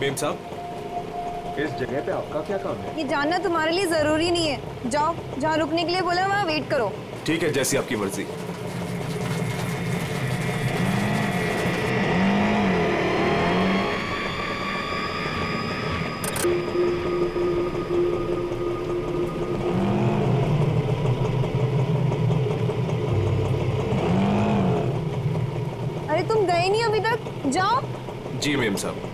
Ma'am साहब, इस जगह पे आपका क्या काम है? ये जानना तुम्हारे लिए जरूरी नहीं है। जाओ, जहाँ रुकने के लिए बोला वहाँ वेट करो। ठीक है, जैसी आपकी मर्जी। अरे तुम गए नहीं अभी तक, जाओ। जी मेम साहब।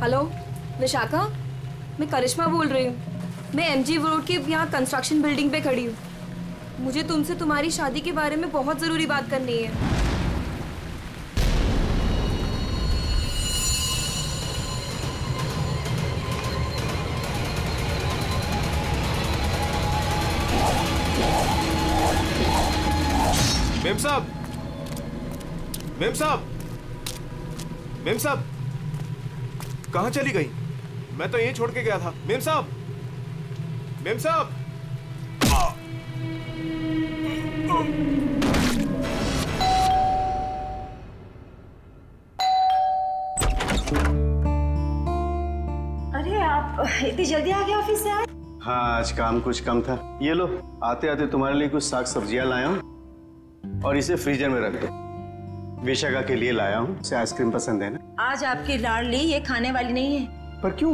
हेलो विशाखा, मैं करिश्मा बोल रही हूँ। मैं एमजी रोड के यहाँ कंस्ट्रक्शन बिल्डिंग पे खड़ी हूँ। मुझे तुमसे तुम्हारी शादी के बारे में बहुत ज़रूरी बात करनी है। मेम साहब, मेम साहब, मेम साहब, कहाँ चली गई? मैं तो यहीं छोड़ के गया था। मेम साहब, मेम साहब। अरे आप इतनी जल्दी आ गए ऑफिस से? हाँ, आज काम कुछ कम था। ये लो, आते आते तुम्हारे लिए कुछ साग सब्जियां लाया हूँ और इसे फ्रीजर में रख दो। विशाखा के लिए लाया हूँ, उसे आइसक्रीम पसंद है ना? आज आपकी लाडली ये खाने वाली नहीं है। पर क्यों?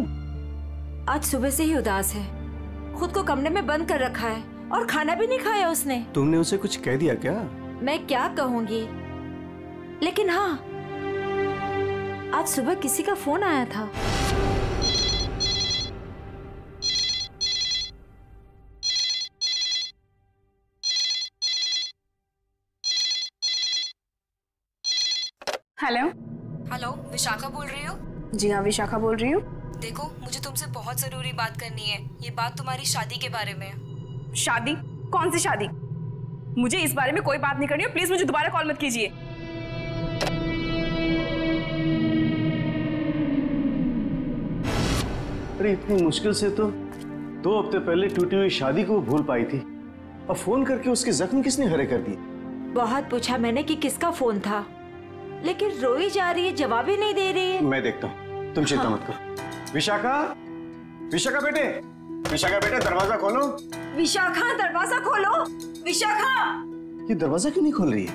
आज सुबह से ही उदास है, खुद को कमरे में बंद कर रखा है और खाना भी नहीं खाया उसने। तुमने उसे कुछ कह दिया क्या? मैं क्या कहूँगी, लेकिन हाँ, आज सुबह किसी का फोन आया था। हेलो। हेलो, विशाखा बोल रही हो? जी हाँ, विशाखा बोल रही हूँ। देखो, मुझे तुमसे बहुत ज़रूरी बात करनी है। ये बात तुम्हारी शादी के बारे में है। शादी? कौन सी शादी? मुझे इस बारे में कोई बात नहीं करनी है। प्लीज मुझे दोबारा कॉल मत कीजिए। अरे इतनी मुश्किल से तो 2 हफ्ते पहले टूटी हुई शादी को भूल पाई थी, और फोन करके उसके जख्म किसने हरे कर दिए? बहुत पूछा मैंने कि किसका फोन था, लेकिन रोई जा रही है, जवाब ही नहीं दे रही है। मैं देखता हूँ, तुम चिंता मत करो। विशाखा, विशाखा बेटे, विशाखा बेटे, दरवाजा खोलो। विशाखा, दरवाजा खोलो। विशाखा! ये दरवाजा क्यों नहीं खोल रही है?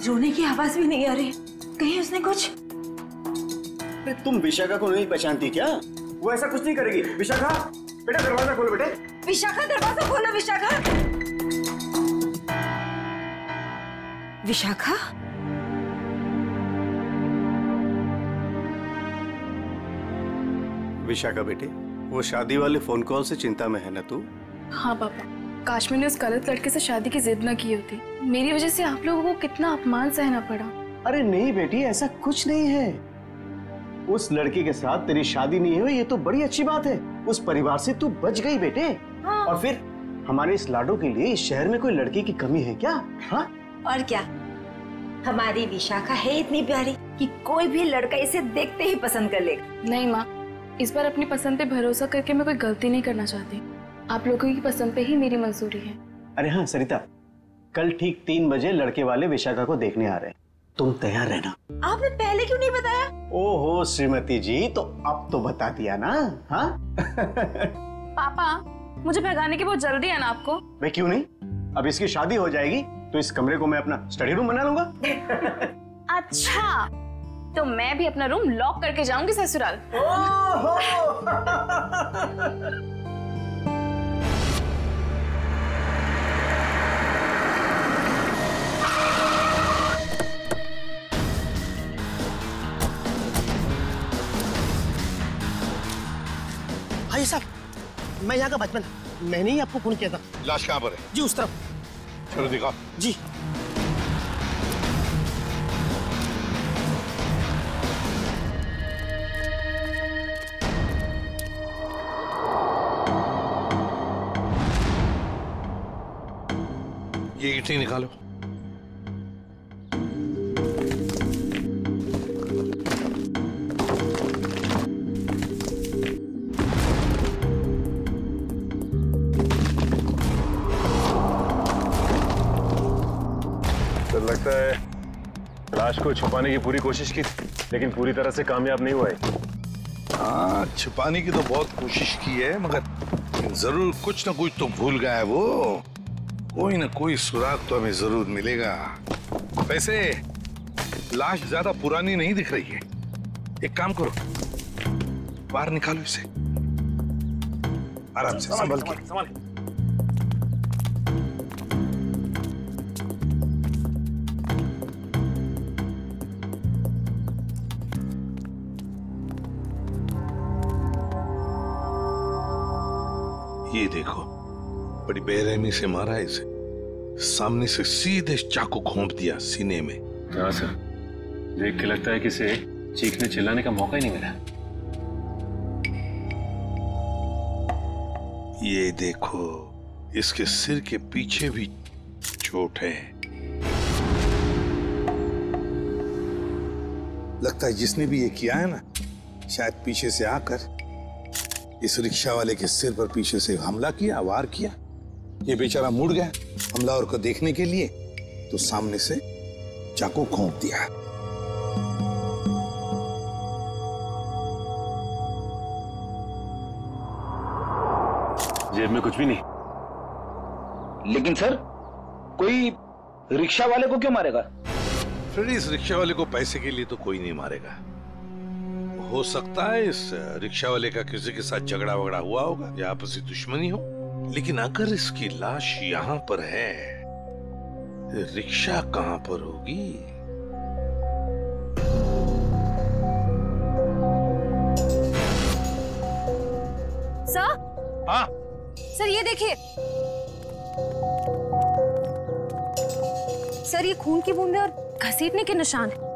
रोने की आवाज भी नहीं आ रही। कहीं उसने कुछ? अरे तुम विशाखा को नहीं पहचानती क्या? वो ऐसा कुछ नहीं करेगी। विशाखा बेटा, दरवाजा खोलो बेटे। विशाखा, दरवाजा खोलो। विशाखा! विशाखा? विशाखा बेटे, वो शादी वाले फोन कॉल से चिंता में है ना तू? हाँ पापा, काश मैंने उस गलत लड़के से शादी की जिद न की होती। मेरी वजह से आप लोगों को कितना अपमान सहना पड़ा। अरे नहीं बेटी, ऐसा कुछ नहीं है। उस लड़के के साथ तेरी शादी नहीं हुई, ये तो बड़ी अच्छी बात है। उस परिवार से तू बच गई बेटे। हाँ। और फिर हमारे इस लाडो के लिए इस शहर में कोई लड़के की कमी है क्या? हाँ? और क्या, हमारी विशाखा है इतनी प्यारी कि कोई भी लड़का इसे देखते ही पसंद कर लेगा। नहीं माँ, इस बार अपनी पसंद पे भरोसा करके मैं कोई गलती नहीं करना चाहती। आप लोगों की पसंद पे ही मेरी मंजूरी है। अरे हाँ सरिता, कल ठीक 3 बजे लड़के वाले विशाखा को देखने आ रहे हैं, तुम तैयार रहना। आपने पहले क्यों नहीं बताया? ओहो श्रीमती जी, तो अब तो बता दिया ना। हाँ? पापा, मुझे भगाने की बहुत जल्दी है ना आपको? मैं क्यों नहीं, अब इसकी शादी हो जाएगी तो इस कमरे को मैं अपना स्टडी रूम बना लूंगा। अच्छा, तो मैं भी अपना रूम लॉक करके जाऊंगी ससुराल। भाई साहब, मैं यहाँ का बचपन, मैंने ही आपको फोन किया था। लाश कहाँ पर है? जी उस तरफ। चलो दिखाओ। जी। ये ईंटें निकालो। लगता है लाश को छुपाने की पूरी कोशिश की, लेकिन पूरी तरह से कामयाब नहीं हुआ है। हाँ, छुपाने की तो बहुत कोशिश की है, मगर जरूर कुछ ना कुछ तो भूल गया है वो। कोई ना कोई सुराग तो हमें जरूर मिलेगा। वैसे लाश ज्यादा पुरानी नहीं दिख रही है। एक काम करो, बाहर निकालो इसे आराम से, संभल के। ये देखो, बड़ी बेरहमी से मारा है इसे। सामने से सीधे चाकू घोंप दिया सीने में। हाँ सर, देख के लगता है कि इसे चीखने चिल्लाने का मौका ही नहीं मिला। ये देखो, इसके सिर के पीछे भी चोट है। लगता है जिसने भी ये किया है ना, शायद पीछे से आकर इस रिक्शा वाले के सिर पर पीछे से हमला किया, वार किया। ये बेचारा मुड़ गया हमलावर को देखने के लिए, तो सामने से चाकू घोंप दिया। जेब में कुछ भी नहीं। लेकिन सर, कोई रिक्शा वाले को क्यों मारेगा? फ्रेडी, इस रिक्शा वाले को पैसे के लिए तो कोई नहीं मारेगा। हो सकता है इस रिक्शा वाले का किसी के साथ झगड़ा वगड़ा हुआ होगा या आपसी दुश्मनी हो, लेकिन अगर इसकी लाश यहाँ पर है, रिक्शा कहाँ पर होगी? सर? हाँ सर, ये देखिए सर, ये खून की बूंदें और घसीटने के निशान हैं।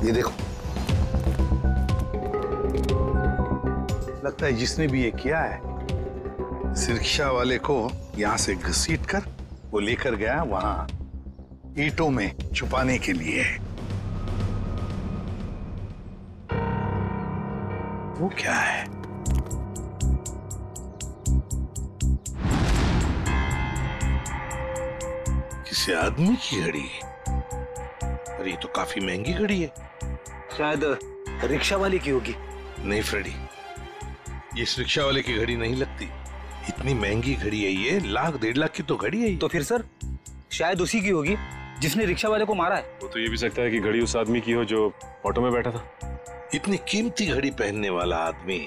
ये देखो, लगता है जिसने भी ये किया है, इस रिक्शा वाले को यहां से घसीट कर वो लेकर गया वहां ईंटों में छुपाने के लिए। वो क्या है? किसी आदमी की घड़ी? अरे ये तो काफी महंगी घड़ी है। शायद रिक्शा वाले की होगी। नहीं फ्रेडी, ये इस रिक्शा वाले की घड़ी नहीं लगती। इतनी महंगी घड़ी है ये, 1,00,000-1.5 लाख की तो घड़ी है। तो फिर सर, शायद उसी की होगी जिसने रिक्शा वाले को मारा है। वो तो ये भी सकता है कि घड़ी उस आदमी की हो जो ऑटो में बैठा था। इतनी कीमती घड़ी पहनने वाला आदमी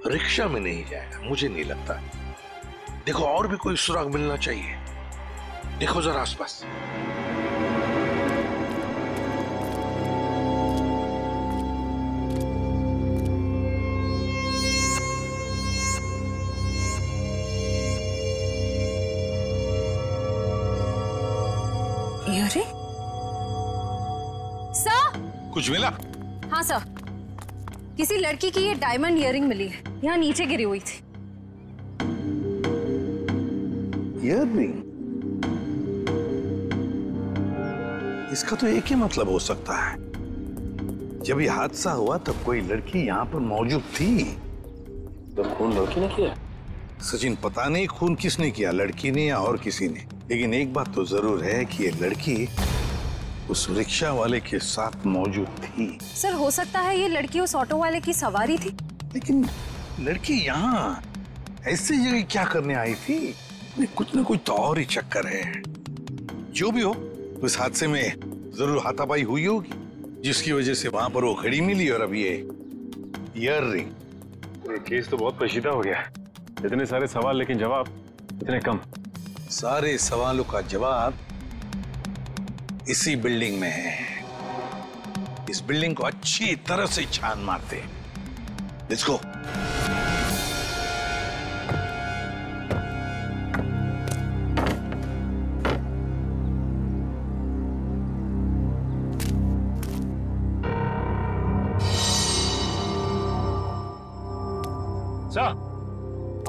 रिक्शा में नहीं जाएगा, मुझे नहीं लगता। देखो, और भी कोई सुराग मिलना चाहिए। देखो जरा आसपास। अरे सर, कुछ मिला? हाँ सर, किसी लड़की की ये डायमंड इयररिंग मिली है, यहाँ नीचे गिरी हुई थी। इयररिंग? इसका तो एक ही मतलब हो सकता है, जब ये हादसा हुआ तब कोई लड़की यहाँ पर मौजूद थी। तो खून लड़की ने किया? सचिन, पता नहीं खून किसने किया, लड़की ने या और किसी ने, लेकिन एक बात तो जरूर है कि ये लड़की उस रिक्शा वाले के साथ मौजूद थी। सर, हो सकता है ये लड़की उस ऑटो वाले की सवारी थी। लेकिन लड़की यहाँ ऐसी जगह क्या करने आई थी? कुछ ना कुछ तो और ही चक्कर है। जो भी हो, उस हादसे में जरूर हाथापाई हुई होगी, जिसकी वजह से वहां पर वो घड़ी मिली और अब ये इयररिंग। ये केस तो बहुत पेचीदा हो गया। इतने सारे सवाल लेकिन जवाब इतने कम। सारे सवालों का जवाब इसी बिल्डिंग में है। इस बिल्डिंग को अच्छी तरह से छान मारते हैं। Let's go.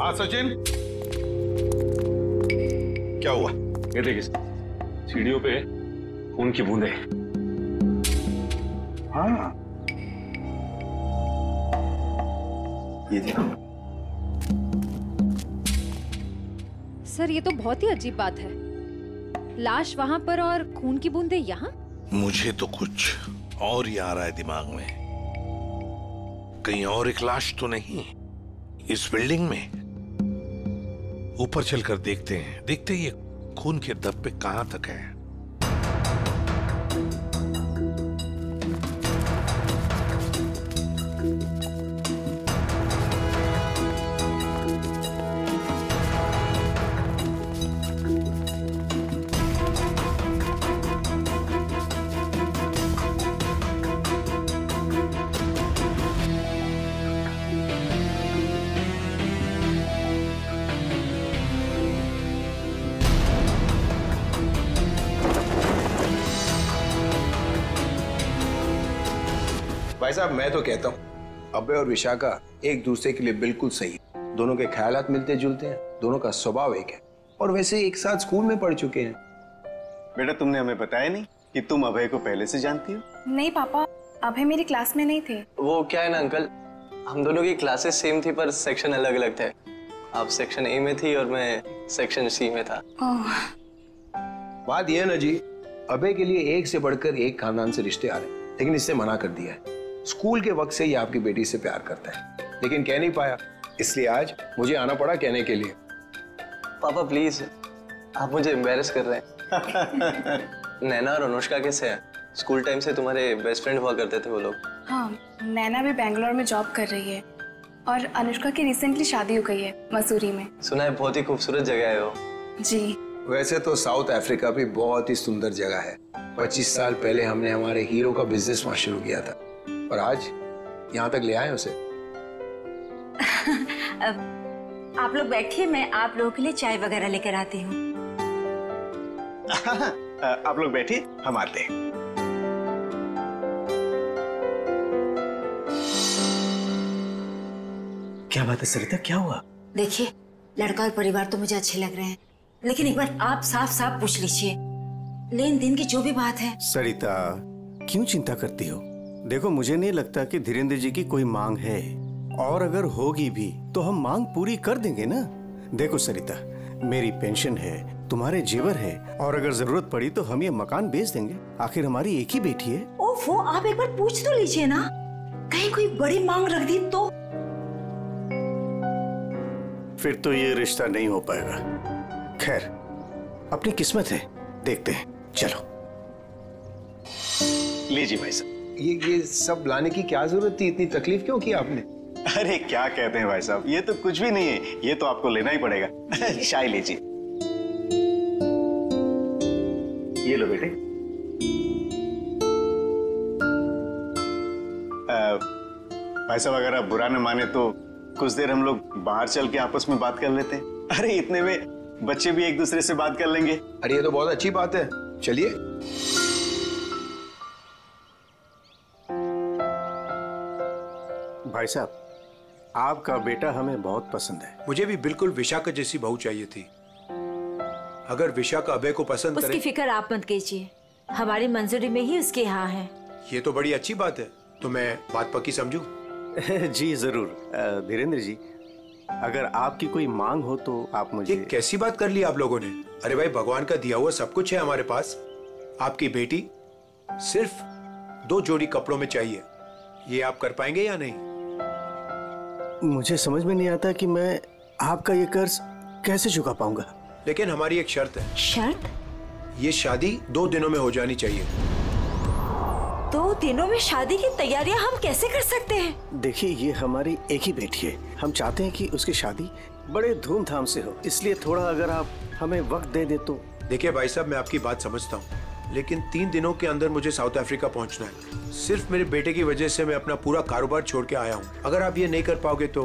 हाँ सचिन, क्या हुआ? ये देखिए, सीढ़ियों पे खून की बूंदें। हाँ, ये देखो, सर ये तो बहुत ही अजीब बात है, लाश वहाँ पर और खून की बूंदें यहाँ। मुझे तो कुछ और ही आ रहा है दिमाग में। कहीं और एक लाश तो नहीं इस बिल्डिंग में? ऊपर चलकर देखते हैं, देखते ये खून के धब्बे कहां तक है। भाई साहब मैं तो कहता हूँ अभय और विशाखा एक दूसरे के लिए बिल्कुल सही है। दोनों के ख्यालात मिलते जुलते हैं, दोनों का स्वभाव एक है और वैसे एक साथ स्कूल में पढ़ चुके हैं। बेटा तुमने हमें बताया नहीं कि तुम अभय को पहले से जानती हो? नहीं पापा, अभय मेरी क्लास में नहीं थे। वो क्या है ना अंकल, हम दोनों की क्लासेस सेम थी पर सेक्शन अलग अलग थे। आप सेक्शन ए में थी और मैं सेक्शन सी में था। बात यह है ना जी, अभय के लिए एक से बढ़कर एक खानदान से रिश्ते आ रहे हैं, लेकिन इससे मना कर दिया है। स्कूल के वक्त से ही आपकी बेटी से प्यार करता है, लेकिन कह नहीं पाया, इसलिए आज मुझे आना पड़ा कहने के लिए। पापा प्लीज, आप मुझे एम्बैरेस कर रहे हैं। नैना और अनुष्का कैसे हैं? स्कूल टाइम से तुम्हारे बेस्ट फ्रेंड हुआ करते थे वो लोग। हाँ, नैना भी बेंगलोर में जॉब कर रही है और अनुष्का की रिसेंटली शादी हो गई है मसूरी में। सुना है बहुत ही खूबसूरत जगह है वो। जी। वैसे तो साउथ अफ्रीका भी बहुत ही सुंदर जगह है। 25 साल पहले हमने हमारे हीरो का बिजनेस वहां शुरू किया था और आज यहाँ तक ले आए उसे। आप लोग बैठिए, मैं आप लोगों के लिए चाय वगैरह लेकर आती हूँ। आप लोग बैठिए, हम आते हैं। क्या बात है सरिता, क्या हुआ? देखिए, लड़का और परिवार तो मुझे अच्छे लग रहे हैं, लेकिन एक बार आप साफ साफ पूछ लीजिए, लेन देन की जो भी बात है। सरिता क्यों चिंता करती हो? देखो मुझे नहीं लगता कि धीरेन्द्र जी की कोई मांग है, और अगर होगी भी तो हम मांग पूरी कर देंगे ना। देखो सरिता, मेरी पेंशन है, तुम्हारे जेवर है, और अगर जरूरत पड़ी तो हम ये मकान बेच देंगे। आखिर हमारी एक ही बेटी है। ओफो, आप एक बार पूछ तो लीजिए ना, कहीं कोई बड़ी मांग रख दी तो। फिर तो ये रिश्ता नहीं हो पाएगा। खैर, अपनी किस्मत है, देखते हैं। चलो लीजिए भाई साहब। ये सब लाने की क्या जरूरत थी? इतनी तकलीफ क्यों की आपने? अरे क्या कहते हैं भाई साहब, ये तो कुछ भी नहीं है, ये तो आपको लेना ही पड़ेगा। चाय लीजिए। ये लो बेटे। भाई साहब अगर आप बुरा न माने तो कुछ देर हम लोग बाहर चल के आपस में बात कर लेते हैं। अरे इतने में बच्चे भी एक दूसरे से बात कर लेंगे। अरे ये तो बहुत अच्छी बात है, चलिए। भाई साहब, आपका बेटा हमें बहुत पसंद है। मुझे भी बिल्कुल विशाखा जैसी बहू चाहिए थी। अगर विशाखा अभय को पसंद करे। उसकी फिक्र आप मत कीजिए, हमारी मंजूरी में ही उसके यहाँ है। ये तो बड़ी अच्छी बात है, तो मैं बात पक्की समझूं? जी जरूर। धीरेन्द्र जी, अगर आपकी कोई मांग हो तो आप मुझे। ये कैसी बात कर ली आप लोगों ने? अरे भाई, भगवान का दिया हुआ सब कुछ है हमारे पास। आपकी बेटी सिर्फ 2 जोड़ी कपड़ों में चाहिए, ये आप कर पाएंगे या नहीं? मुझे समझ में नहीं आता कि मैं आपका ये कर्ज कैसे चुका पाऊंगा। लेकिन हमारी एक शर्त है। शर्त? ये शादी 2 दिनों में हो जानी चाहिए। 2 दिनों में शादी की तैयारियां हम कैसे कर सकते हैं? देखिए, ये हमारी एक ही बेटी है, हम चाहते हैं कि उसकी शादी बड़े धूमधाम से हो, इसलिए थोड़ा अगर आप हमें वक्त दे दे तो। देखिए भाई साहब, मैं आपकी बात समझता हूँ, लेकिन 3 दिनों के अंदर मुझे साउथ अफ्रीका पहुंचना है। सिर्फ मेरे बेटे की वजह से मैं अपना पूरा कारोबार छोड़ के आया हूँ। अगर आप ये नहीं कर पाओगे तो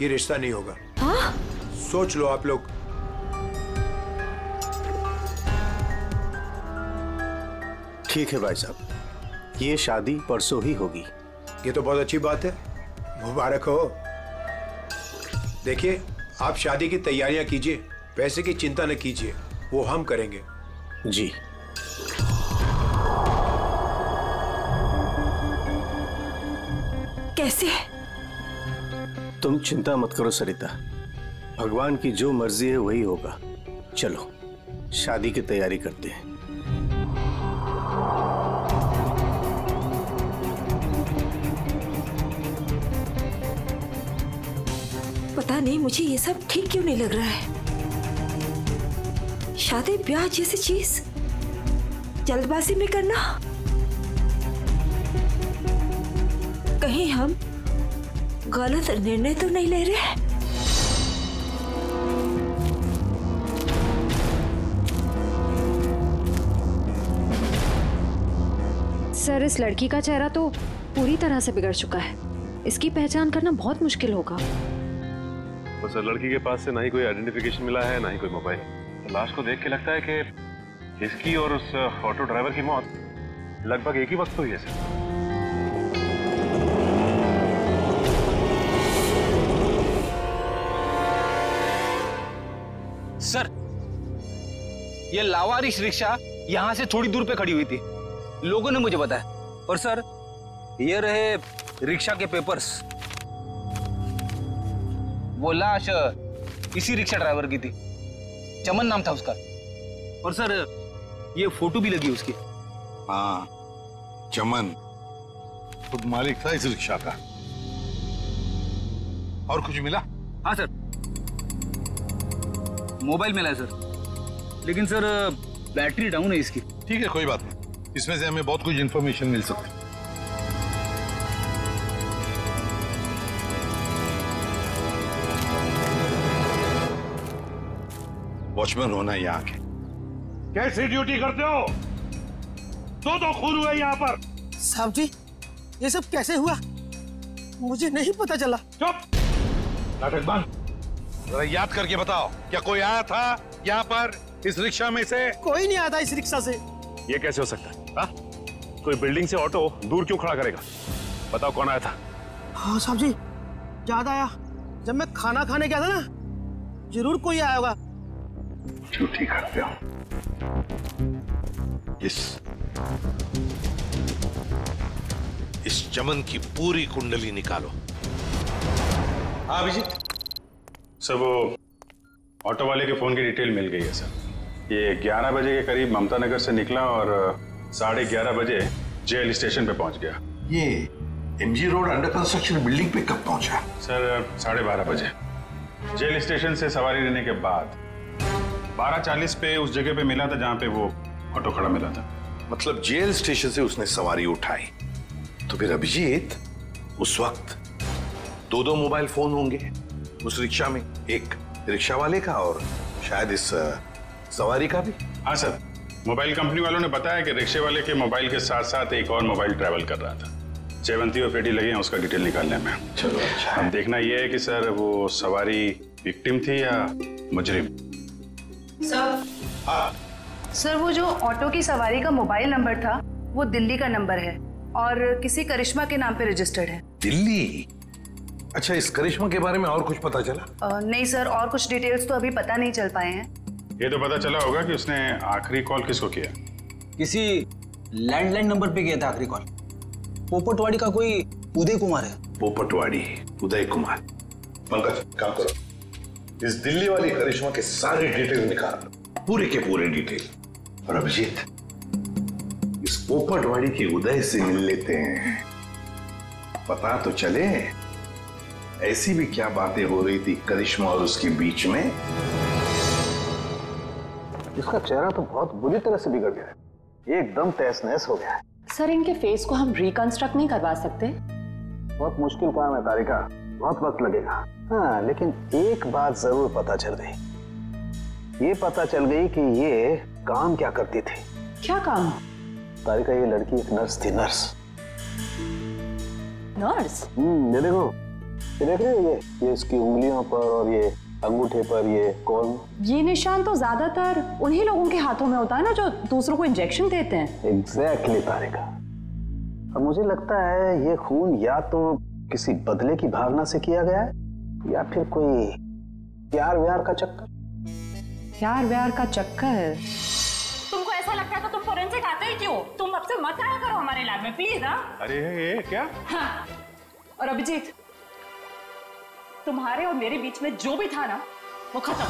ये रिश्ता नहीं होगा। हाँ? सोच लो आप लोग। ठीक है भाई साहब, ये शादी परसों ही होगी। ये तो बहुत अच्छी बात है, मुबारक हो। देखिए, आप शादी की तैयारियां कीजिए, पैसे की चिंता न कीजिए, वो हम करेंगे। जी। कैसे? तुम चिंता मत करो सरिता, भगवान की जो मर्जी है वही होगा। चलो शादी की तैयारी करते हैं। पता नहीं मुझे ये सब ठीक क्यों नहीं लग रहा है। शादी ब्याह जैसी चीज जल्दबाजी में करना, कहीं हम गलत निर्णय तो नहीं ले रहे? सर, इस लड़की का चेहरा तो पूरी तरह से बिगड़ चुका है। इसकी पहचान करना बहुत मुश्किल होगा। तो सर, लड़की के पास से ना ही कोई आइडेंटिफिकेशन मिला है, ना ही कोई मोबाइल। तो लाश को देख के लगता है कि इसकी और उस ऑटो ड्राइवर की मौत लगभग एक ही वक्त हुई है सर। सर, ये लावारिश रिक्शा यहाँ से थोड़ी दूर पे खड़ी हुई थी, लोगों ने मुझे बताया। और सर, ये रहे रिक्शा के पेपर्स। वो लाश इसी रिक्शा ड्राइवर की थी, चमन नाम था उसका। और सर, ये फोटो भी लगी उसकी। हाँ, चमन खुद मालिक था इस रिक्शा का। और कुछ मिला? हाँ सर, मोबाइल मिला है सर, लेकिन सर बैटरी डाउन है इसकी। ठीक है, कोई बात नहीं, इसमें से हमें बहुत कुछ इंफॉर्मेशन मिल सकती है। वॉचमैन होना यहाँ के। कैसी ड्यूटी करते हो? दो खून हुए यहाँ पर। साहब जी, ये सब कैसे हुआ? मुझे नहीं पता चला। चुप, नाटक बंद। जरा याद करके बताओ, क्या कोई आया था यहाँ पर इस रिक्शा में से? कोई नहीं आता इस रिक्शा से। ये कैसे हो सकता है? हा? कोई बिल्डिंग से ऑटो दूर क्यों खड़ा करेगा? बताओ कौन आया था? हाँ साहब जी, याद आया, जब मैं खाना खाने गया था ना, जरूर कोई आया होगा। झूठी करते हो। इस चमन की पूरी कुंडली निकालो। हाँ अभिजीत सर, वो ऑटो वाले के फोन की डिटेल मिल गई है सर। ये 11 बजे के करीब ममता नगर से निकला और 11:30 बजे जेल स्टेशन पे पहुंच गया। ये MG road under construction building पे कब पहुंचा? सर 12:30 बजे। जेल स्टेशन से सवारी लेने के बाद 12:40 पे उस जगह पे मिला था जहां पे वो ऑटो खड़ा मिला था। मतलब जेल स्टेशन से उसने सवारी उठाई, तो फिर अभिजीत उस वक्त दो मोबाइल फोन होंगे उस रिक्शा में, एक रिक्शा वाले का और शायद इस सवारी का भी। हाँ सर, मोबाइल कंपनी वालों ने बताया कि रिक्शे वाले के मोबाइल के साथ साथ एक और मोबाइल ट्रैवल कर रहा था। जयवंती और पेटी लगे हैं उसका डिटेल निकालने में। चलो अच्छा। अब देखना यह है कि सर वो सवारी विक्टिम थी या मुजरिम। सर, हाँ सर, वो जो ऑटो की सवारी का मोबाइल नंबर था वो दिल्ली का नंबर है और किसी करिश्मा के नाम पे रजिस्टर्ड है। दिल्ली? अच्छा, इस करिश्मा के बारे में और कुछ पता चला? नहीं सर, और कुछ डिटेल्स तो अभी पता नहीं चल पाए हैं। ये तो पता चला होगा कि उसने आखिरी कॉल किसको किया। किसी लैंडलाइन नंबर पे किया था आखिरी कॉल। पोपटवाड़ी का कोई उदय कुमार है। पोपटवाड़ी, उदय कुमार। पंकज काम करो, इस दिल्ली वाली करिश्मा के सारे डिटेल निकाल, पूरे के पूरे डिटेल। और अभिजीत, इस पोपटवाड़ी के उदय से मिल लेते हैं, पता तो चले ऐसी भी क्या बातें हो रही थी करिश्मा और उसके बीच में। इसका चेहरा तो बहुत बुरी तरह से बिगड़ गया है, एकदम तहस नहस हो गया है। सर, इनके फेस को हम रिकंस्ट्रक्ट नहीं करवा सकते? बहुत मुश्किल काम है तारिका, बहुत वक्त लगेगा। हाँ, लेकिन एक बात जरूर पता चल गई। ये पता चल गई कि ये काम क्या करती थी। क्या काम? तारिका, ये लड़की एक नर्स थी। नर्स? ये देखो, ये देख रहे हो, ये इसकी उंगलियों पर और ये अंगूठे पर ये कौन? ये निशान तो ज्यादातर उन्हीं लोगों के हाथों में होता है ना जो दूसरों को इंजेक्शन देते हैं। एग्जैक्टली तारिका। अब मुझे लगता है ये खून या तो किसी बदले की भावना से किया गया है या फिर कोई प्यार व्यार का चक्कर। प्यार व्यार का चक्कर? तुमको ऐसा लगता है तो तुम फोरेंसिक आते ही क्यों? तुम अब से मत आया करो हमारे लैब में प्लीज। हाँ, अरे ये क्या? हाँ। और अभिजीत, तुम्हारे और मेरे बीच में जो भी था ना, वो खत्म।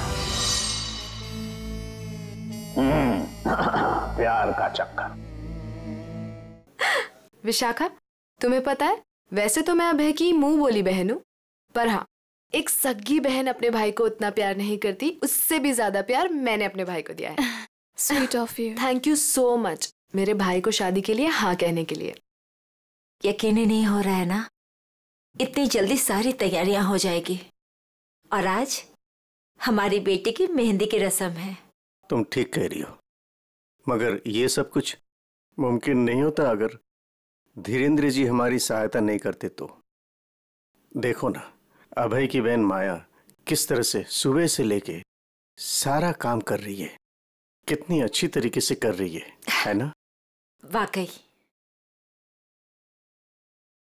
प्यार का चक्कर। विशाखा, तुम्हें पता है वैसे तो मैं अभय की मुंह बोली बहन हूँ, पर हाँ, एक सगी बहन अपने भाई को उतना प्यार नहीं करती, उससे भी ज्यादा प्यार मैंने अपने भाई को दिया है। Sweet of you. Thank you so much मेरे भाई को शादी के लिए हाँ कहने के लिए। यकीन ही नहीं हो रहा है ना, इतनी जल्दी सारी तैयारियां हो जाएगी। और आज हमारी बेटी की मेहंदी की रस्म है। तुम ठीक कह रही हो, मगर ये सब कुछ मुमकिन नहीं होता अगर धीरेन्द्र जी हमारी सहायता नहीं करते तो। देखो ना, अभय की बहन माया किस तरह से सुबह से लेके सारा काम कर रही है, कितनी अच्छी तरीके से कर रही है ना? वाकई।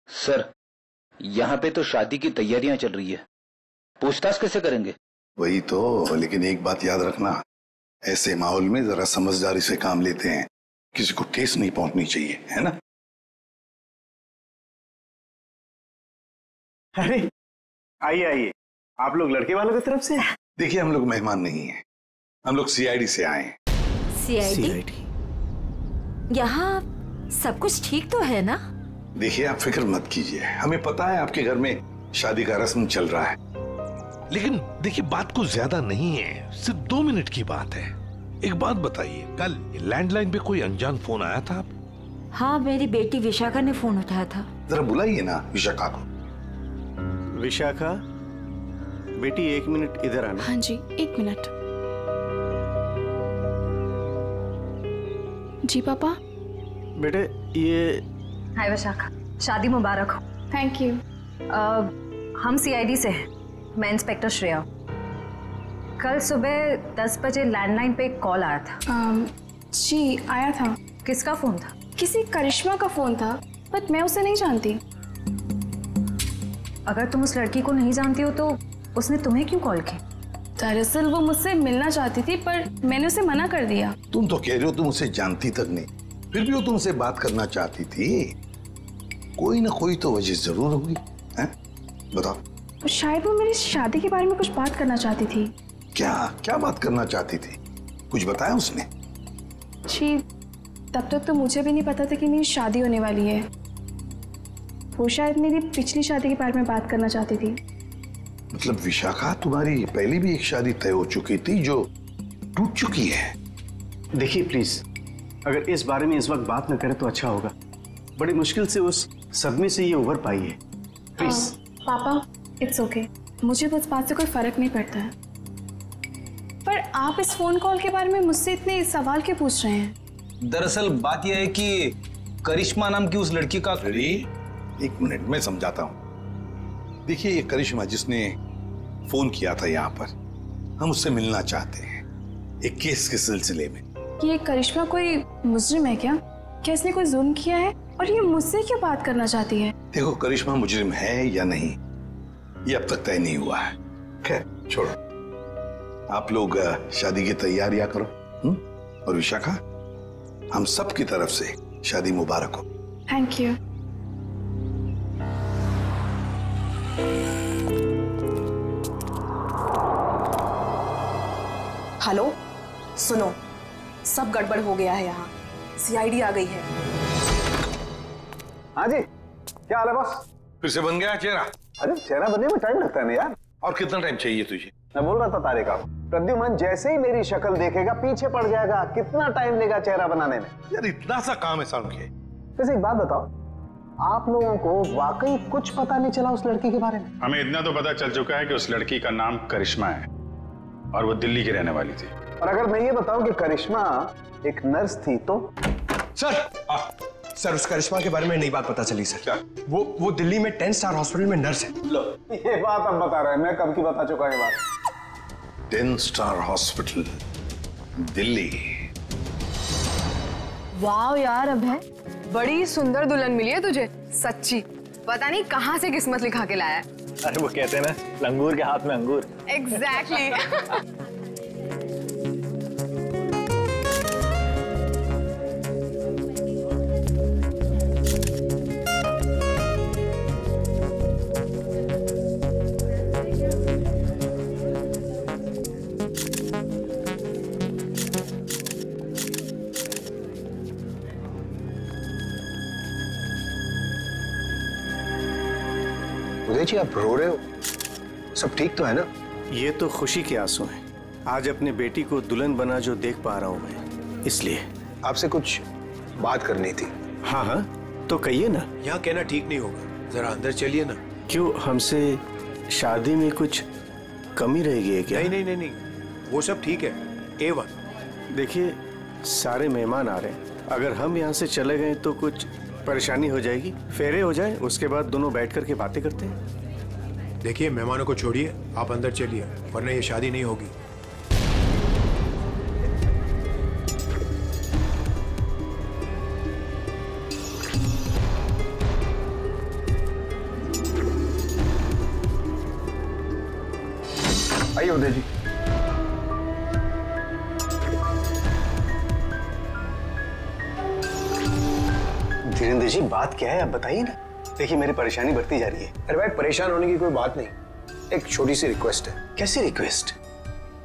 सर, यहाँ पे तो शादी की तैयारियां चल रही है, पूछताछ कैसे करेंगे? वही तो, लेकिन एक बात याद रखना, ऐसे माहौल में जरा समझदारी से काम लेते हैं, किसी को ठेस नहीं पहुंचनी चाहिए, है ना? अरे आइए आइए, आप लोग लड़के वालों की तरफ से? देखिए, हम लोग मेहमान नहीं हैं, हम लोग सीआईडी से आए हैं। सीआईडी? यहाँ सब कुछ ठीक तो है ना? देखिए, आप फिक्र मत कीजिए, हमें पता है आपके घर में शादी का रस्म चल रहा है, लेकिन देखिए बात कुछ ज्यादा नहीं है, सिर्फ 2 मिनट की बात है। एक बात बताइए, कल लैंडलाइन पे कोई अनजान फोन आया था? हाँ, मेरी बेटी विशाखा ने फोन उठाया था। जरा बुलाइए ना विशाखा को। विशाखा बेटी, 1 मिनट इधर आना। हाँ जी, 1 मिनट। जी पापा। बेटे ये। हाय विशाखा, शादी मुबारक हो। Thank you. हम सीआईडी से हैं, मैं इंस्पेक्टर श्रेया। कल सुबह 10 बजे लैंडलाइन पे एक कॉल आया था। जी आया था। किसका फोन था? किसी करिश्मा का फोन था, बट मैं उसे नहीं जानती। अगर तुम उस लड़की को नहीं जानती हो तो उसने तुम्हें क्यों कॉल की? दरअसल वो मुझसे मिलना चाहती थी, पर मैंने उसे मना कर दिया। तुम तो कह रहे हो तुम उसे जानती तक नहीं, फिर भी वो तुमसे बात करना चाहती थी। कोई ना कोई तो वजह जरूर होगी, हैं? बताओ। शायद वो मेरी शादी के बारे में कुछ बात करना चाहती थी। क्या क्या बात करना चाहती थी? कुछ बताया उसने? जी, तब तक तो मुझे भी नहीं पता था कि मेरी शादी होने वाली है। वो शायद मेरी पिछली शादी के बारे में बात करना चाहती थी। मतलब विशाखा, तुम्हारी पहले भी एक शादी तय हो चुकी थी जो टूट चुकी है। देखिए प्लीज, अगर इस बारे में इस वक्त बात न करें तो अच्छा होगा। बड़ी मुश्किल से उस सदमे से ये उभर पाई है। प्लीज। पापा, इट्स ओके, मुझे उस बात से कोई फर्क नहीं पड़ता है। पर आप इस फोन कॉल के बारे में मुझसे इतने सवाल क्यों पूछ रहे हैं? दरअसल बात यह है कि करिश्मा नाम की उस लड़की का। एक मिनट, मैं समझाता हूँ। देखिए, ये करिश्मा जिसने फोन किया था यहाँ पर, हम उससे मिलना चाहते हैं एक केस के सिलसिले में। ये करिश्मा कोई मुजरिम है क्या? क्या इसने कोई जुल्म किया है और ये मुझसे क्यों बात करना चाहती है? देखो, करिश्मा मुजरिम है या नहीं ये अब तक तय नहीं हुआ है। खैर छोड़ो, आप लोग शादी की तैयारियां करो। और विशाखा, हम सब की तरफ से शादी मुबारक हो। Thank you. हेलो, सुनो, सब गड़बड़ हो गया है यहाँ। सीआईडी आ गई है। हाँ जी, क्या हाल है बॉस? फिर से बन गया चेहरा? अरे चेहरा बनने में टाइम लगता है ना यार। और कितना टाइम चाहिए तुझे? मैं बोल रहा था तारिका, प्रद्युमन जैसे ही मेरी शक्ल देखेगा पीछे पड़ जाएगा। कितना टाइम लेगा चेहरा बनाने में? यार इतना सा काम है सामने। वैसे एक बात बताओ, आप लोगों को वाकई कुछ पता नहीं चला उस लड़की के बारे में? हमें इतना तो पता चल चुका है कि उस लड़की का नाम करिश्मा है और वो दिल्ली की रहने वाली थी। और अगर मैं ये बताऊं कि करिश्मा एक नर्स थी तो? सर, उस करिश्मा के बारे में नई बात पता चली सर। वो दिल्ली में 10 स्टार हॉस्पिटल में नर्स है। लो, ये बात अब बता रहे हैं, मैं कब की बता चुका ये बात। 10 स्टार हॉस्पिटल, दिल्ली। वाह यार अभय, बड़ी सुंदर दुल्हन मिली है तुझे, सच्ची। पता नहीं कहाँ से किस्मत लिखा के लाया है। अरे वो कहते हैं ना, लंगूर के हाथ में अंगूर। एग्जैक्टली। उदय जी आप रो रहे हो? सब ठीक तो है ना? ये तो खुशी के आंसू हैं। आज अपने बेटी को दुल्हन बना जो देख पा रहा हूँ मैं, इसलिए। आपसे कुछ बात करनी थी। हाँ हाँ, तो कहिए ना। यहाँ कहना ठीक नहीं होगा, जरा अंदर चलिए ना। क्यों, हमसे शादी में कुछ कमी रहेगी है क्या? नहीं नहीं नहीं नहीं, वो सब ठीक है, A1। देखिए, सारे मेहमान आ रहे हैं, अगर हम यहाँ से चले गए तो कुछ परेशानी हो जाएगी। फेरे हो जाए, उसके बाद दोनों बैठ करके बातें करते हैं। देखिए, मेहमानों को छोड़िए, आप अंदर चलिए, वरना ये शादी नहीं होगी। आइए उदय जी। धीरेन्द्र जी, बात क्या है आप बताइए ना। देखिए, मेरी परेशानी बढ़ती जा रही है। अरे भाई, परेशान होने की कोई बात नहीं, एक छोटी सी रिक्वेस्ट है। कैसी रिक्वेस्ट?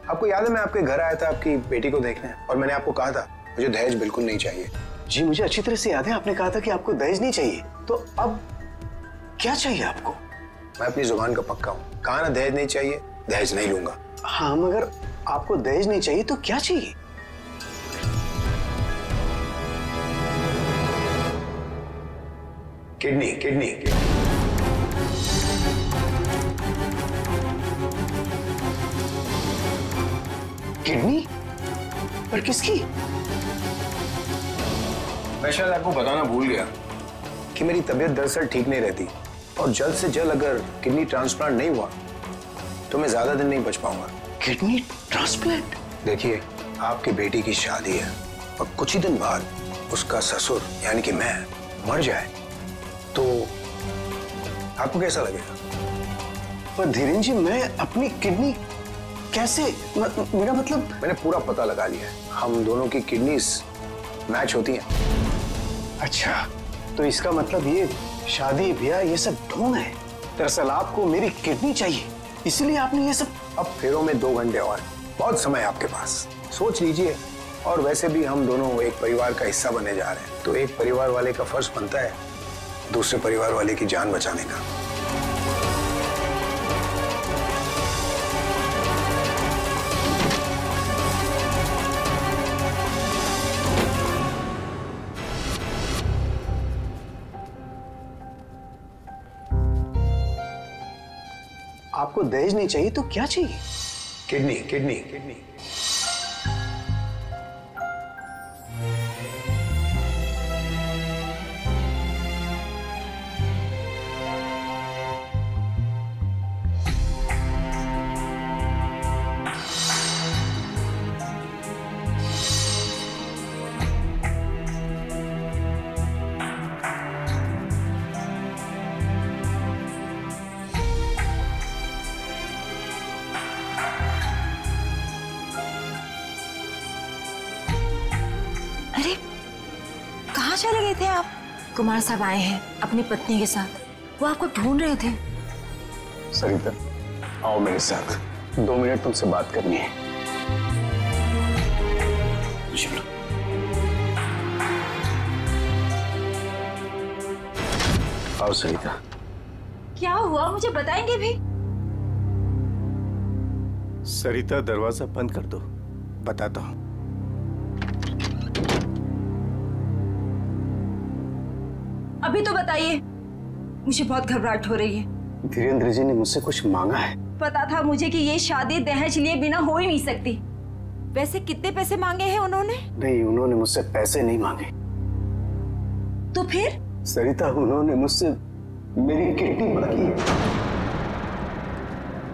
आपको याद है मैं आपके घर आया था आपकी बेटी को देखने, और मैंने आपको कहा था मुझे दहेज बिल्कुल नहीं चाहिए। जी मुझे अच्छी तरह से याद है, आपने कहा था कि आपको दहेज नहीं चाहिए। तो अब क्या चाहिए आपको? मैं अपनी जुबान का पक्का हूँ, कहा ना दहेज नहीं चाहिए, दहेज नहीं लूंगा। हाँ, मगर आपको दहेज नहीं चाहिए तो क्या चाहिए? किडनी। Kidney kidney? पर किसकी? मैं शायद आपको बताना भूल गया कि मेरी तबीयत दरअसल ठीक नहीं रहती, और जल्द से जल्द अगर किडनी ट्रांसप्लांट नहीं हुआ तो मैं ज्यादा दिन नहीं बच पाऊंगा। Kidney transplant? देखिए, आपकी बेटी की शादी है, और कुछ ही दिन बाद उसका ससुर यानी कि मैं मर जाए तो आपको कैसा लगेगा? पर धीरेन्द्र जी, मैं अपनी किडनी कैसे, मेरा मतलब। मैंने पूरा पता लगा लिया है, हम दोनों की किडनीज मैच होती हैं। अच्छा, तो इसका मतलब ये शादी ब्याह ये सब ढोंग है। दरअसल आपको मेरी किडनी चाहिए, इसलिए आपने ये सब। अब फेरों में 2 घंटे और, बहुत समय आपके पास, सोच लीजिए। और वैसे भी हम दोनों एक परिवार का हिस्सा बनने जा रहे हैं, तो एक परिवार वाले का फर्ज बनता है दूसरे परिवार वाले की जान बचाने का। आपको दहेज नहीं चाहिए तो क्या चाहिए? किडनी। किडनी। किडनी। चले गए थे आप? कुमार साहब आए हैं अपनी पत्नी के साथ, वो आपको ढूंढ रहे थे। सरिता, आओ मेरे साथ, 2 मिनट तुमसे बात करनी है। चलो। आओ सरिता। क्या हुआ, मुझे बताएंगे भी? सरिता, दरवाजा बंद कर दो, बताता हूं। अभी तो बताइए, मुझे बहुत घबराहट हो रही है। धीरेन्द्र जी ने मुझसे कुछ मांगा है। पता था मुझे कि ये शादी दहेज लिए बिना हो ही नहीं सकती। वैसे कितने पैसे मांगे हैं उन्होंने? नहीं, उन्होंने मुझसे पैसे नहीं मांगे। तो फिर? सरिता, उन्होंने मुझसे मेरी किडनी मांगी है।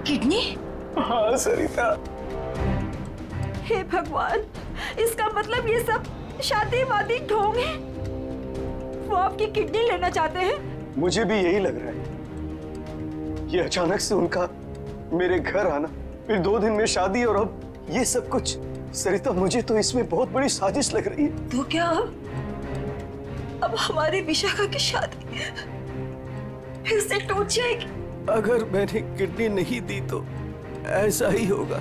किडनी? हाँ सरिता। हे भगवान, इसका मतलब ये सब शादी वादी ढोंग है। वो आपकी किडनी लेना चाहते हैं? मुझे भी यही लग रहा है। ये अचानक से उनका मेरे घर आना, फिर 2 दिन में शादी, और अब ये सब कुछ। सरिता, मुझे तो इसमें बहुत बड़ी साजिश लग रही है। तो क्या अब हमारी विशाखा की शादी फिर से टूट जाएगी? अगर मैंने किडनी नहीं दी तो ऐसा ही होगा।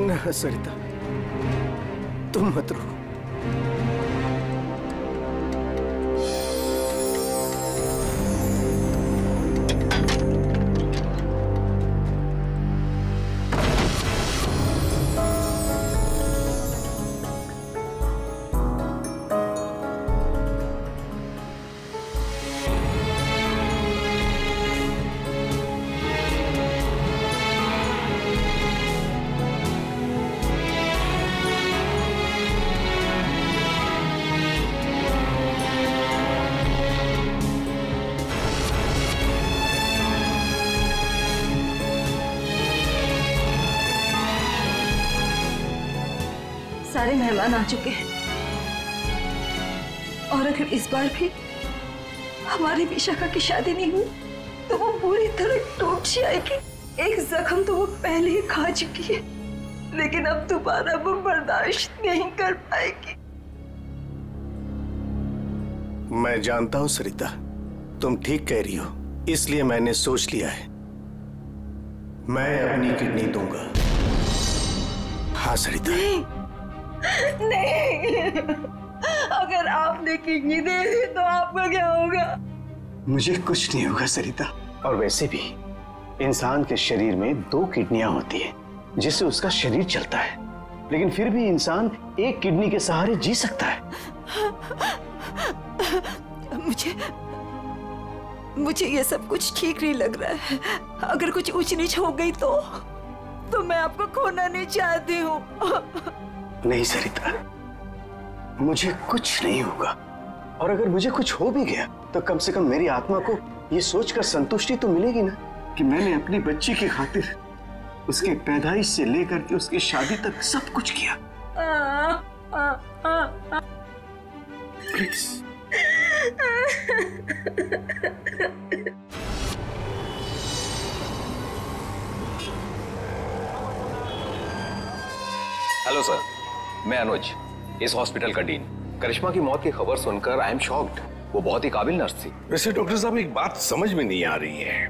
ना सरिता, तुम मत रो। सारे मेहमान आ चुके हैं और अगर इस बार भी हमारी विशाखा की शादी नहीं हुई तो वो पूरी तरह टूट जाएगी। एक जख्म तो वो पहले ही खा चुकी है, लेकिन अब दोबारा वो बर्दाश्त नहीं कर पाएगी। मैं जानता हूं सरिता, तुम ठीक कह रही हो, इसलिए मैंने सोच लिया है मैं अपनी किडनी दूंगा। हाँ सरिता। नहीं, अगर आपने किडनी दे दी तो आपका क्या होगा? मुझे कुछ नहीं होगा सरिता। और वैसे भी इंसान के शरीर में 2 किडनियां होती है जिससे उसका शरीर चलता है, लेकिन फिर भी इंसान एक किडनी के सहारे जी सकता है। मुझे ये सब कुछ ठीक नहीं लग रहा है। अगर कुछ ऊंच नीच हो गई तो मैं आपको खोना नहीं चाहती हूँ। नहीं सरिता, मुझे कुछ नहीं होगा, और अगर मुझे कुछ हो भी गया तो कम से कम मेरी आत्मा को ये सोचकर संतुष्टि तो मिलेगी ना कि मैंने अपनी बच्ची की खातिर उसके पैदाइश से लेकर के उसकी शादी तक सब कुछ किया। प्लीज। हेलो सर, मैं अनुज, इस हॉस्पिटल का डीन। करिश्मा की मौत की खबर सुनकर आई एम शॉक्ड। वो बहुत ही काबिल नर्स थी। वैसे डॉक्टर साहब एक बात समझ में नहीं आ रही है,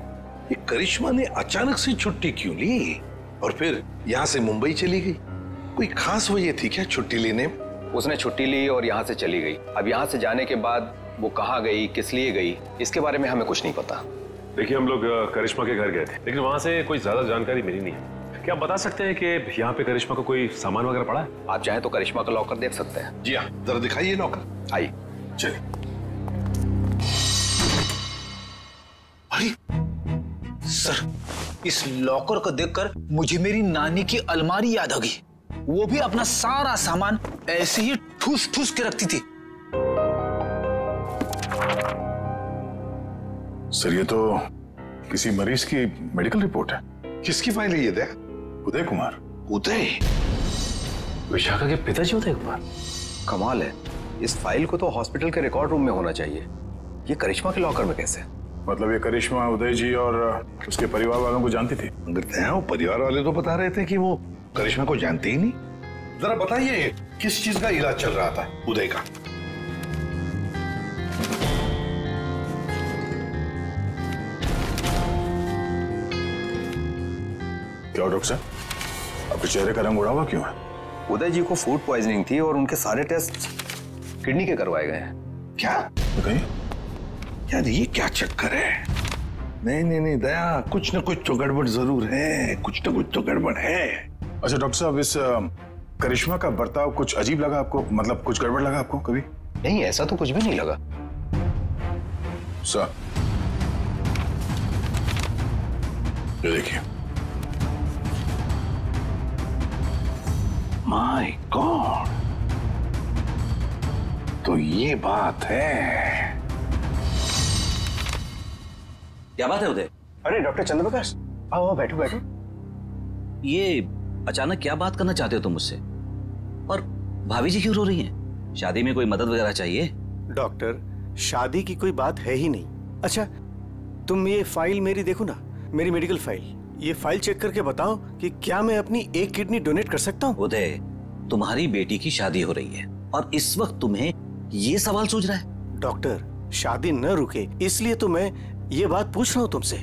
ये करिश्मा ने अचानक से छुट्टी क्यों ली और फिर यहाँ से मुंबई चली गई? कोई खास वजह थी क्या छुट्टी लेने में? उसने छुट्टी ली और यहाँ से चली गई। अब यहाँ से जाने के बाद वो कहाँ गई, किस लिए गई, इसके बारे में हमें कुछ नहीं पता। देखिए, हम लोग करिश्मा के घर गए थे, लेकिन वहाँ से कोई ज्यादा जानकारी मिली नहीं है। क्या आप बता सकते हैं कि यहाँ पे करिश्मा को कोई सामान वगैरह पड़ा है? आप चाहें तो करिश्मा का लॉकर देख सकते हैं। जी हाँ, जरा दिखाइए लॉकर। आइए। चलिए। अरे सर, इस लॉकर को देखकर मुझे मेरी नानी की अलमारी याद आ गई। वो भी अपना सारा सामान ऐसे ही ठूस ठूस के रखती थी। सर, ये तो किसी मरीज की मेडिकल रिपोर्ट है। किसकी फाइल है ये? दे उदय कुमार। उदय? विशाखा के पिताजी उदय कुमार? कमाल है, इस फाइल को तो हॉस्पिटल के रिकॉर्ड रूम में होना चाहिए। ये करिश्मा के लॉकर में कैसे? मतलब ये करिश्मा उदय जी और उसके परिवार वालों को जानती थी? वो परिवार वाले तो बता रहे थे कि वो करिश्मा को जानते ही नहीं। जरा बताइए, किस चीज का इलाज चल रहा था उदय का? क्या डॉक्टर साहब, आपके चेहरे का रंग उड़ा हुआ क्यों है? उदय जी को फूड पॉइजनिंग थी और उनके सारे टेस्ट किडनी के करवाए गए हैं। क्या? बताइए यार, ये क्या चक्कर है? नहीं नहीं नहीं दया, कुछ ना कुछ तो गड़बड़ जरूर है, कुछ ना कुछ तो गड़बड़ है। अच्छा डॉक्टर साहब, इस करिश्मा का बर्ताव कुछ अजीब लगा आपको? मतलब कुछ गड़बड़ लगा आपको कभी? नहीं, ऐसा तो कुछ भी नहीं लगा। सर, ये देखिए। माय गॉड, तो ये बात है। क्या बात है उदय? अरे डॉक्टर चंद्रप्रकाश, आओ आओ, बैठो बैठो। ये अचानक क्या बात करना चाहते हो तुम मुझसे? और भाभी जी क्यों रो रही हैं? शादी में कोई मदद वगैरह चाहिए? डॉक्टर, शादी की कोई बात है ही नहीं। अच्छा, तुम ये फाइल मेरी देखो ना, मेरी मेडिकल फाइल। ये फाइल चेक करके बताओ कि क्या मैं अपनी एक किडनी डोनेट कर सकता हूँ? उदय, तुम्हारी बेटी की शादी हो रही है और इस वक्त तुम्हें ये सवाल सोच रहा है? डॉक्टर, शादी न रुके इसलिए तो मैं ये बात पूछ रहा हूँ तुमसे।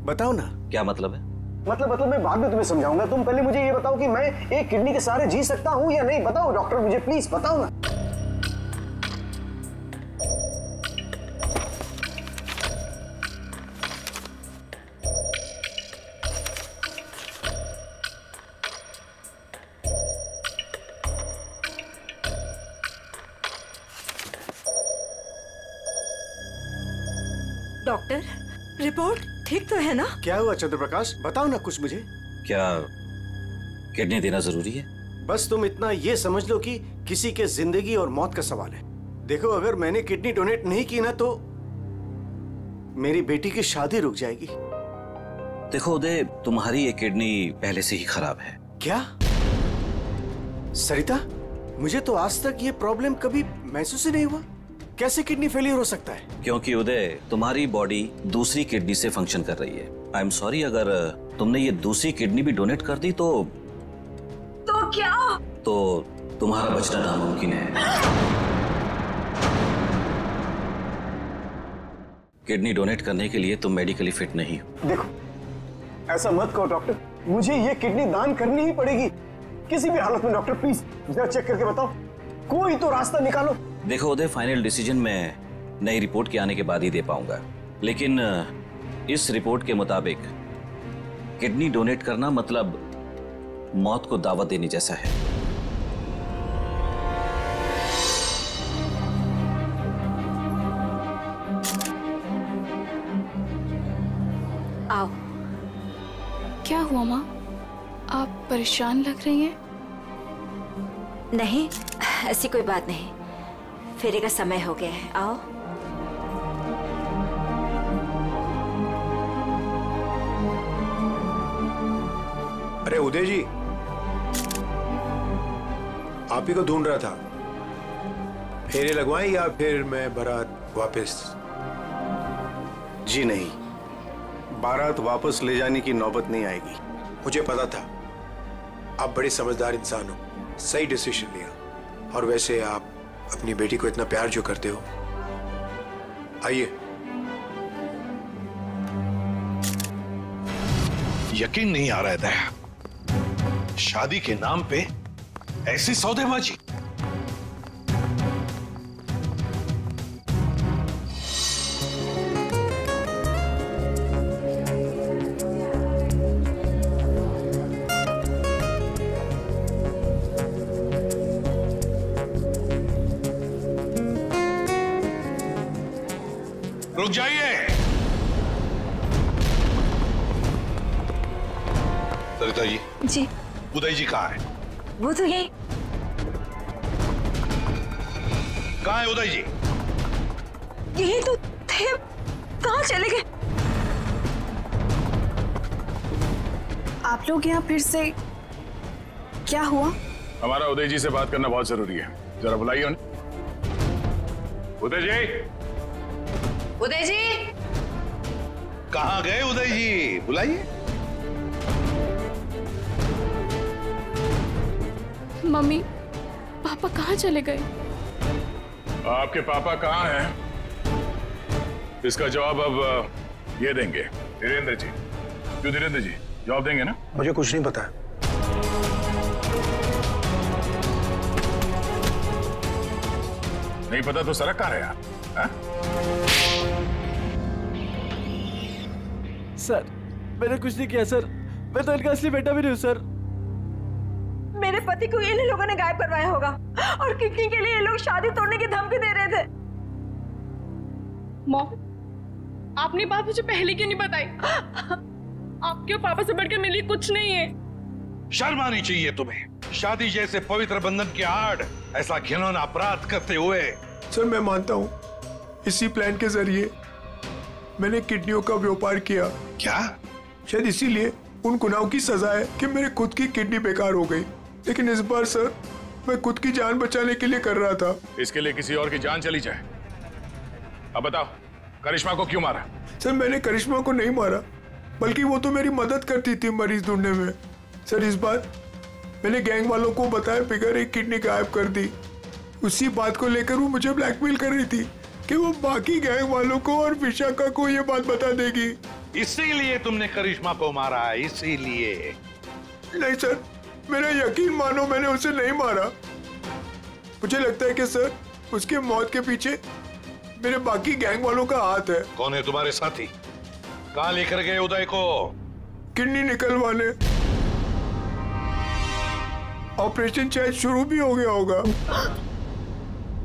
बताओ ना। क्या मतलब है? मतलब मैं बाद में तुम्हें समझाऊंगा। तुम पहले मुझे ये बताओ कि मैं एक किडनी के सहारे जी सकता हूँ या नहीं। बताओ डॉक्टर, मुझे प्लीज बताओ ना। डॉक्टर, रिपोर्ट ठीक तो है ना? क्या हुआ चंद्रप्रकाश, बताओ ना कुछ मुझे। क्या किडनी देना जरूरी है? बस तुम इतना ये समझ लो कि किसी के जिंदगी और मौत का सवाल है। देखो, अगर मैंने किडनी डोनेट नहीं की ना तो मेरी बेटी की शादी रुक जाएगी। देखो उदय, तुम्हारी ये किडनी पहले से ही खराब है। क्या? सरिता, मुझे तो आज तक ये प्रॉब्लम कभी महसूस ही नहीं हुआ। कैसे किडनी फेलियर हो सकता है? क्योंकि उदय, तुम्हारी बॉडी दूसरी किडनी से फंक्शन कर रही है। आई एम सॉरी, अगर तुमने ये दूसरी किडनी भी डोनेट कर दी तो क्या? तो तुम्हारा बचना नामुमकिन है। किडनी डोनेट करने के लिए तुम मेडिकली फिट नहीं हो। देखो, ऐसा मत कहो डॉक्टर, मुझे ये किडनी दान करनी ही पड़ेगी किसी भी हालत में। डॉक्टर प्लीज जरा चेक करके बताओ, कोई तो रास्ता निकालो। देखो उदय, फाइनल डिसीजन मैं नई रिपोर्ट के आने के बाद ही दे पाऊंगा, लेकिन इस रिपोर्ट के मुताबिक किडनी डोनेट करना मतलब मौत को दावत देने जैसा है। आओ। क्या हुआ माँ? आप परेशान लग रही हैं। नहीं, ऐसी कोई बात नहीं, फेरे का समय हो गया है। आओ। अरे उदय जी, आप ही को ढूंढ रहा था। फेरे लगवाएं या फिर मैं बारात वापस? जी नहीं, बारात वापस ले जाने की नौबत नहीं आएगी। मुझे पता था आप बड़े समझदार इंसान हो, सही डिसीजन लिया। और वैसे आप अपनी बेटी को इतना प्यार जो करते हो, आइए। यकीन नहीं आ रहा है दया, शादी के नाम पे ऐसी सौदेबाजी। रुक जाइए। सरिता जी, उदय जी कहाँ है? वो तो यही। कहाँ है उदय जी? यही तो थे, कहाँ चले गए? आप लोग यहाँ फिर से, क्या हुआ? हमारा उदय जी से बात करना बहुत जरूरी है, जरा बुलाइए उन्हें। उदय जी! उदय जी! कहाँ गए उदय जी? बुलाइए। मम्मी, पापा कहाँ चले गए? आपके पापा कहाँ हैं? इसका जवाब अब ये देंगे धीरेन्द्र जी। क्यों धीरेन्द्र जी, जवाब देंगे ना? मुझे कुछ नहीं पता। नहीं पता तो सड़क कहाँ है यार? सर, मैंने कुछ नहीं किया सर, मैं तो इनका असली बेटा भी नहीं हूँ सर। मेरे पति को इन लोगों ने गायब करवाया होगा और किडनी के लिए ये लोग शादी तोड़ने की धमकी दे रहे थे। मॉम, आपने बात मुझे पहले क्यों नहीं बताई? आपके और पापा से बढ़कर मेरे लिए कुछ नहीं है। शर्म आनी चाहिए तुम्हें, शादी जैसे पवित्र बंधन के आड़ ऐसा घिनौना अपराध करते हुए। सर मैं मानता हूँ, इसी प्लान के जरिए मैंने किडनियों का व्यापार किया। क्या? शायद इसीलिए उन गुनाहों की सजा है कि मेरे खुद की किडनी बेकार हो गई। लेकिन इस बार सर, मैं खुद की जान बचाने के लिए कर रहा था। इसके लिए किसी और की जान चली जाए? अब बताओ, करिश्मा को क्यों मारा? सर मैंने करिश्मा को नहीं मारा, बल्कि वो तो मेरी मदद करती थी मरीज ढूंढने में। सर इस बार मैंने गैंग वालों को बताया बिगैर एक किडनी गायब कर दी। उसी बात को लेकर वो मुझे ब्लैकमेल कर रही थी कि वो बाकी गैंग वालों को और विशाखा को ये बात बता देगी। इसीलिए तुमने करिश्मा को मारा है? इसीलिए? नहीं सर, मेरा यकीन मानो, मैंने उसे नहीं मारा। मुझे लगता है कि सर उसके मौत के पीछे मेरे बाकी गैंग वालों का हाथ है। कौन है तुम्हारे साथी? कहाँ लेकर गए उदय को? किडनी निकलवाने। ऑपरेशन शायद शुरू भी हो गया होगा।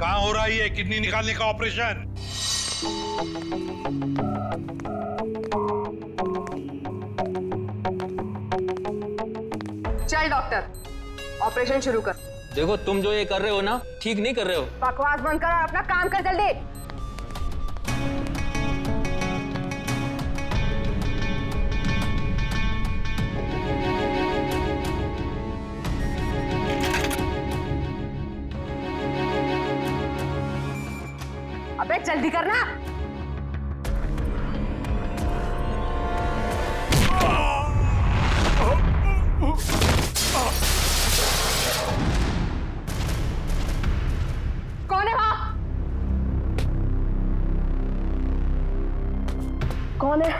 कहाँ हो रहा है ये किडनी निकालने का ऑपरेशन? चल डॉक्टर, ऑपरेशन शुरू कर। देखो, तुम जो ये कर रहे हो ना, ठीक नहीं कर रहे हो। बकवास बंद कर और अपना काम कर जल्दी। जल्दी करना। कौन है वहां? कौन है?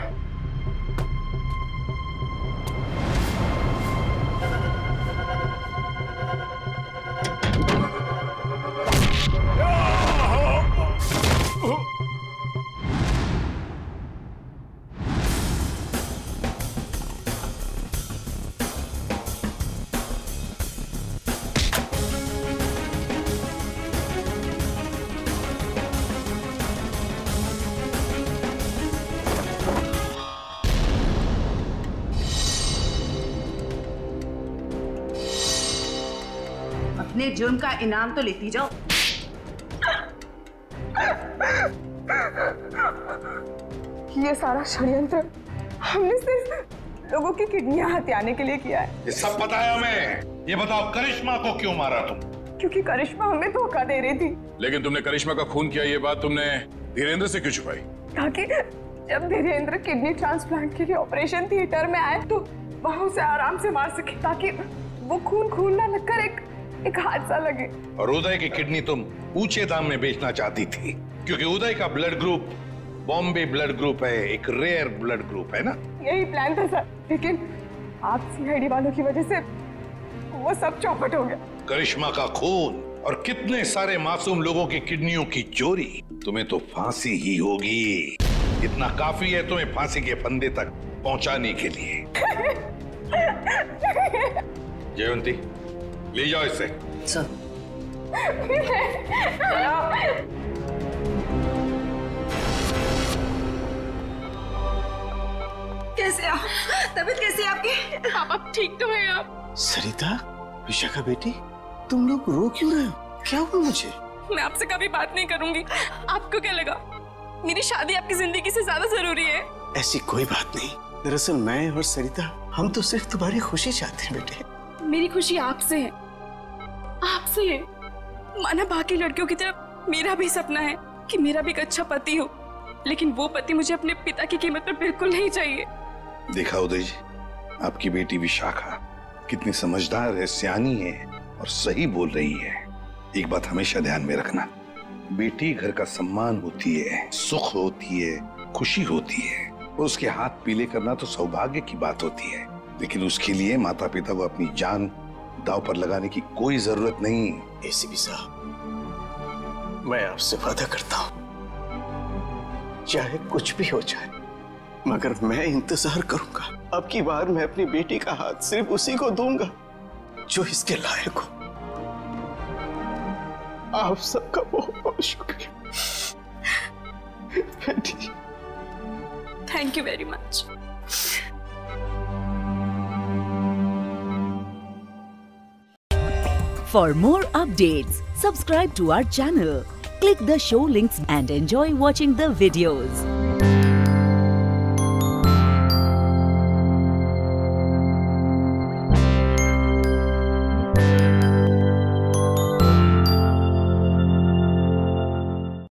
अपने जुर्म का इनाम तो लेती जाओ। ये सारा षड्यंत्र हमने सिर्फ लोगों की किडनियां हथियाने के लिए किया है। ये सब पता है हमें। ये बताओ करिश्मा को क्यों मारा तुम? क्योंकि करिश्मा हमें धोखा दे रही थी। लेकिन तुमने करिश्मा का खून किया, ये बात तुमने धीरेन्द्र से क्यों छुपाई? ताकि जब धीरेन्द्र किडनी ट्रांसप्लांट के लिए ऑपरेशन थिएटर में आए तो वहां उसे आराम से मार सके, ताकि वो खून ना लगकर एक हादसा लगे। और उदय की किडनी तुम ऊंचे दाम में बेचना चाहती थी, क्योंकि उदय का blood group Bombay blood group है, एक रेयर ब्लड ग्रुप है ना? यही प्लान था सर, लेकिन आप सीआईडी वालों की वजह से वो सब चौपट हो गया। करिश्मा का खून और कितने सारे मासूम लोगों की किडनियों की चोरी, तुम्हें तो फांसी ही होगी। इतना काफी है तुम्हें फांसी के फंदे तक पहुंचाने के लिए। जयवंती, ले जाओ इसे। सर। कैसे आप? तबीयत कैसी है आपकी? पापा ठीक तो है आप? सरिता, विशाखा बेटी, तुम लोग रो क्यों रहे हो? क्या हुआ मुझे? मैं आपसे कभी बात नहीं करूंगी। आपको क्या लगा मेरी शादी आपकी जिंदगी से ज्यादा जरूरी है? ऐसी कोई बात नहीं। दरअसल मैं और सरिता, हम तो सिर्फ तुम्हारी खुशी चाहते हैं बेटे। मेरी खुशी आपसे है, आपसे है। माना बाकी लड़कियों की तरह मेरा भी सपना है कि मेरा भी एक अच्छा पति हो, लेकिन वो पति मुझे अपने पिता की कीमत पर बिल्कुल नहीं चाहिए। देखा उदय जी, आपकी बेटी विशाखा कितनी समझदार है, सियानी है और सही बोल रही है। एक बात हमेशा ध्यान में रखना, बेटी घर का सम्मान होती है, सुख होती है, खुशी होती है। उसके हाथ पीले करना तो सौभाग्य की बात होती है, लेकिन उसके लिए माता पिता को अपनी जान दांव पर लगाने की कोई जरूरत नहीं। एसीपी साहब, मैं आपसे वादा करता हूं, चाहे कुछ भी हो जाए, मगर मैं इंतजार करूंगा। अब की बार मैं अपनी बेटी का हाथ सिर्फ उसी को दूंगा जो इसके लायक हो। आप सबका बहुत बहुत शुक्रिया बेटी। Thank you very much. For more updates, subscribe to our channel, click the show links and enjoy watching the videos.